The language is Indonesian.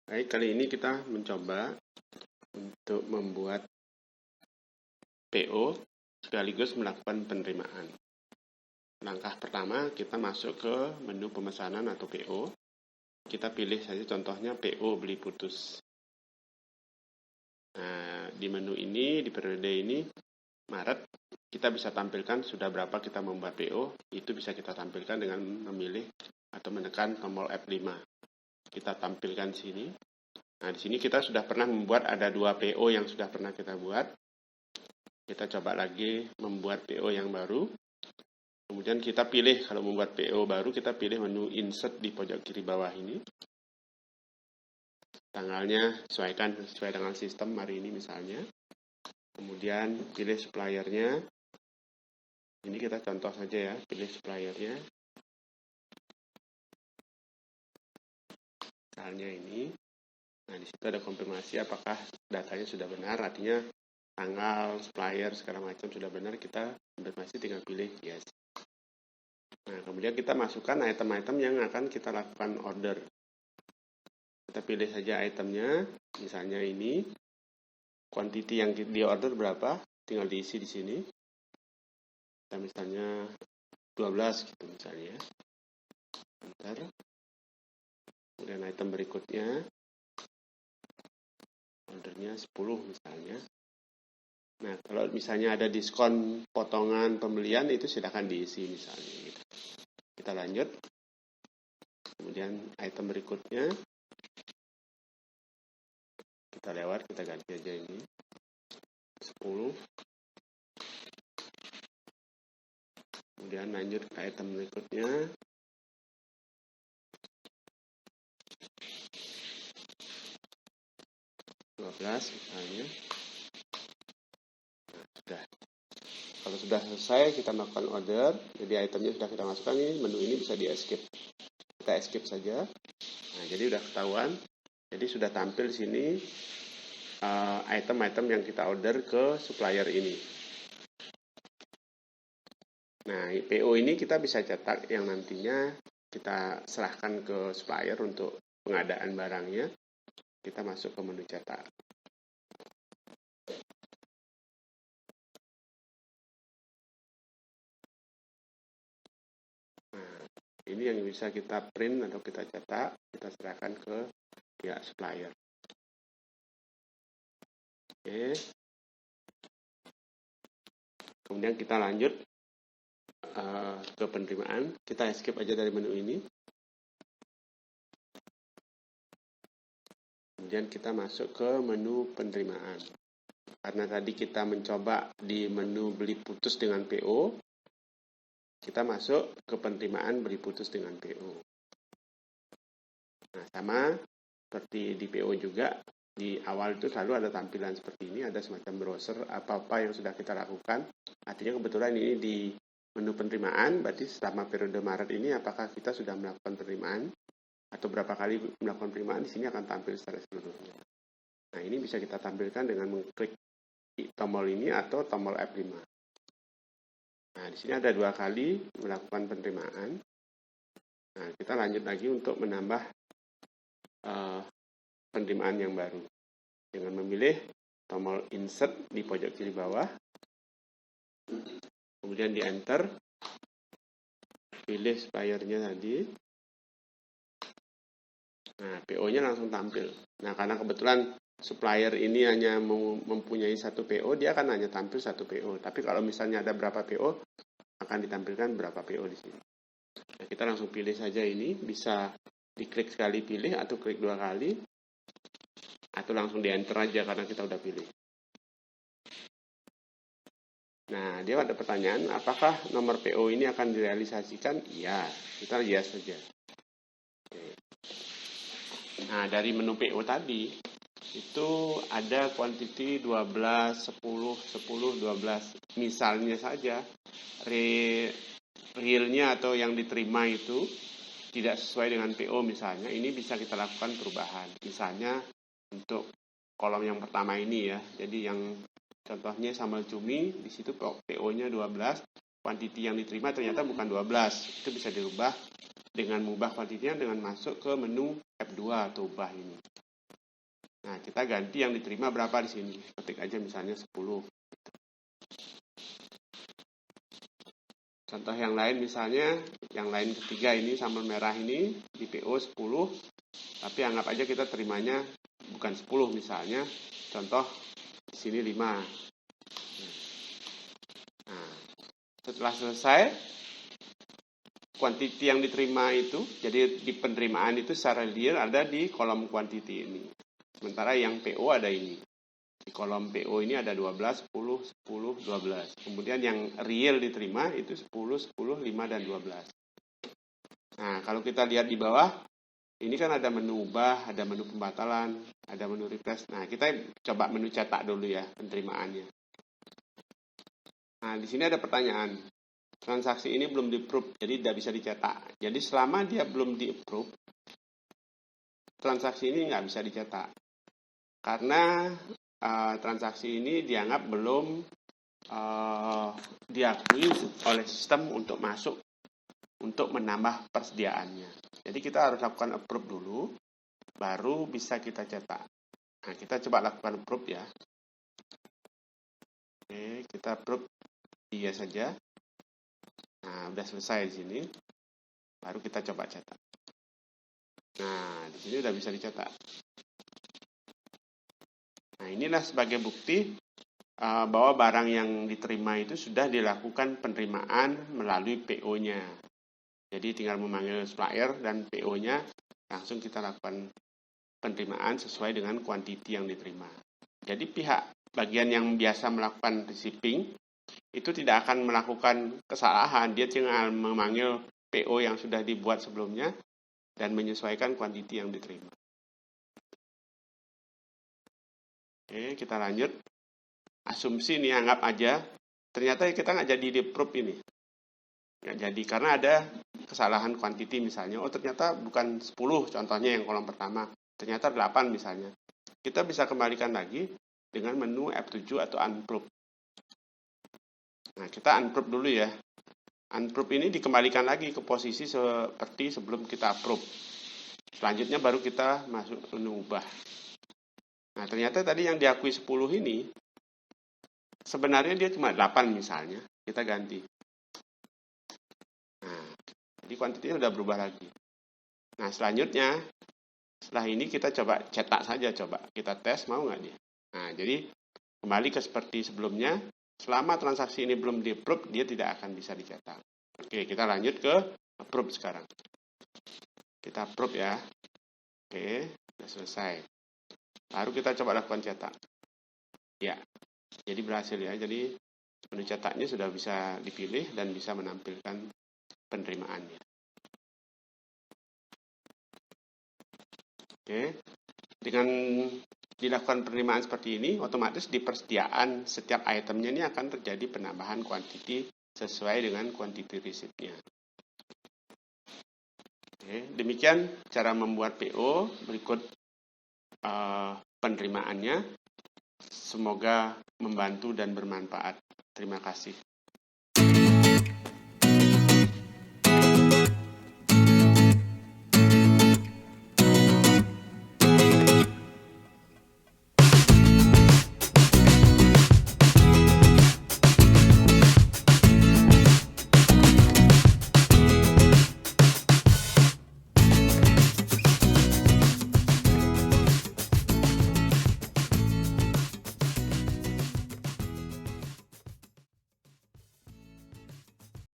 Baik, kali ini kita mencoba untuk membuat PO sekaligus melakukan penerimaan. Langkah pertama, kita masuk ke menu pemesanan atau PO. Kita pilih saja contohnya PO beli putus. Nah, di menu ini, di periode ini, Maret, kita bisa tampilkan sudah berapa kita membuat PO. Itu bisa kita tampilkan dengan memilih atau menekan tombol F5. Kita tampilkan sini. Nah, di sini kita sudah pernah membuat ada 2 PO yang sudah pernah kita buat. Kita coba lagi membuat PO yang baru. Kemudian kita pilih, kalau membuat PO baru, kita pilih menu Insert di pojok kiri bawah ini. Tanggalnya sesuaikan sesuai dengan sistem hari ini misalnya. Kemudian pilih suppliernya. Ini kita contoh saja ya, pilih suppliernya. Misalnya ini. Nah, di situ ada konfirmasi apakah datanya sudah benar, artinya tanggal, supplier, segala macam sudah benar, kita konfirmasi tinggal pilih yes. Nah, kemudian kita masukkan item-item yang akan kita lakukan order. Kita pilih saja itemnya, misalnya ini, quantity yang di order berapa, tinggal diisi di sini. Kita misalnya 12 gitu misalnya. Bentar. Kemudian item berikutnya, ordernya 10 misalnya. Nah, kalau misalnya ada diskon potongan pembelian itu silakan diisi misalnya gitu. Kita lanjut. Kemudian item berikutnya kita lewat, kita ganti aja ini 10. Kemudian lanjut ke item berikutnya. Misalnya. Nah, sudah. Kalau sudah selesai kita melakukan order, jadi itemnya sudah kita masukkan, ini menu ini bisa di escape. Kita escape saja. Nah, jadi sudah ketahuan. Jadi sudah tampil sini item-item yang kita order ke supplier ini. Nah, PO ini kita bisa cetak yang nantinya kita serahkan ke supplier untuk pengadaan barangnya. Kita masuk ke menu cetak. Nah, ini yang bisa kita print atau kita cetak, kita serahkan ke pihak supplier. Oke. Kemudian kita lanjut ke penerimaan. Kita escape aja dari menu ini. Kemudian kita masuk ke menu penerimaan. Karena tadi kita mencoba di menu beli putus dengan PO, kita masuk ke penerimaan beli putus dengan PO. Nah, sama seperti di PO juga, di awal itu selalu ada tampilan seperti ini, ada semacam browser, apa-apa yang sudah kita lakukan. Artinya kebetulan ini di menu penerimaan, berarti selama periode Maret ini apakah kita sudah melakukan penerimaan, atau berapa kali melakukan penerimaan, di sini akan tampil secara seluruhnya. Nah, ini bisa kita tampilkan dengan mengklik tombol ini atau tombol F5. Nah, di sini ada 2 kali melakukan penerimaan. Nah, kita lanjut lagi untuk menambah penerimaan yang baru dengan memilih tombol insert di pojok kiri bawah, kemudian di enter, pilih suppliernya tadi. Nah, PO-nya langsung tampil. Nah, karena kebetulan supplier ini hanya mempunyai 1 PO, dia akan hanya tampil 1 PO. Tapi kalau misalnya ada berapa PO, akan ditampilkan berapa PO di sini. Nah, kita langsung pilih saja ini, bisa diklik sekali pilih atau klik 2 kali, atau langsung di enter aja karena kita udah pilih. Nah, dia ada pertanyaan, apakah nomor PO ini akan direalisasikan? Iya, kita lihat saja. Oke. Nah, dari menu PO tadi, itu ada quantity 12, 10, 10, 12. Misalnya saja, realnya atau yang diterima itu tidak sesuai dengan PO misalnya, ini bisa kita lakukan perubahan. Misalnya untuk kolom yang pertama ini ya, jadi yang contohnya sambal cumi, di situ PO-nya 12, quantity yang diterima ternyata bukan 12, itu bisa dirubah dengan mengubah kuantitinya dengan masuk ke menu F2 atau ubah ini. Nah, kita ganti yang diterima berapa di sini. Ketik aja misalnya 10. Contoh yang lain misalnya, yang lain ketiga ini sambal merah ini di PO 10, tapi anggap aja kita terimanya bukan 10 misalnya, contoh di sini 5. Nah, setelah selesai, kuantiti yang diterima itu, jadi di penerimaan itu secara real ada di kolom kuantiti ini. Sementara yang PO ada ini. Di kolom PO ini ada 12, 10, 10, 12. Kemudian yang real diterima itu 10, 10, 5, dan 12. Nah, kalau kita lihat di bawah, ini kan ada menu ubah, ada menu pembatalan, ada menu refresh. Nah, kita coba menu cetak dulu ya, penerimaannya. Nah, di sini ada pertanyaan. Transaksi ini belum di-approve, jadi tidak bisa dicetak. Jadi selama dia belum di-approve, transaksi ini nggak bisa dicetak. Karena transaksi ini dianggap belum diakui oleh sistem untuk masuk, untuk menambah persediaannya. Jadi kita harus lakukan approve dulu, baru bisa kita cetak. Nah, kita coba lakukan approve ya. Oke, kita approve iya saja. Nah, udah selesai di sini. Baru kita coba cetak. Nah, di sini udah bisa dicetak. Nah, inilah sebagai bukti bahwa barang yang diterima itu sudah dilakukan penerimaan melalui PO-nya. Jadi tinggal memanggil supplier dan PO-nya langsung kita lakukan penerimaan sesuai dengan kuantiti yang diterima. Jadi pihak bagian yang biasa melakukan receiving itu tidak akan melakukan kesalahan, dia tinggal memanggil PO yang sudah dibuat sebelumnya dan menyesuaikan kuantiti yang diterima. Oke, kita lanjut. Asumsi nih, anggap aja ternyata kita nggak jadi di-approve ini. Nggak jadi karena ada kesalahan kuantiti misalnya. Oh, ternyata bukan 10 contohnya yang kolom pertama, ternyata 8 misalnya. Kita bisa kembalikan lagi dengan menu F7 atau unproof. Nah, kita unproof dulu ya. Unproof ini dikembalikan lagi ke posisi seperti sebelum kita approve. Selanjutnya baru kita masuk menu ubah. Nah, ternyata tadi yang diakui 10 ini sebenarnya dia cuma 8 misalnya, kita ganti. Nah, jadi kuantitinya sudah berubah lagi. Nah, selanjutnya, setelah ini kita coba cetak saja, coba kita tes mau nggak dia. Nah, jadi kembali ke seperti sebelumnya, selama transaksi ini belum di-approve, dia tidak akan bisa dicetak. Oke, kita lanjut ke approve sekarang. Kita approve ya. Oke, sudah selesai. Baru kita coba lakukan cetak. Ya, jadi berhasil ya. Jadi menu cetaknya sudah bisa dipilih dan bisa menampilkan penerimaannya. Oke, dengan dilakukan penerimaan seperti ini, otomatis di persediaan setiap itemnya ini akan terjadi penambahan kuantiti sesuai dengan kuantiti receipt-nya. Oke, demikian cara membuat PO. Berikut penerimaannya. Semoga membantu dan bermanfaat. Terima kasih.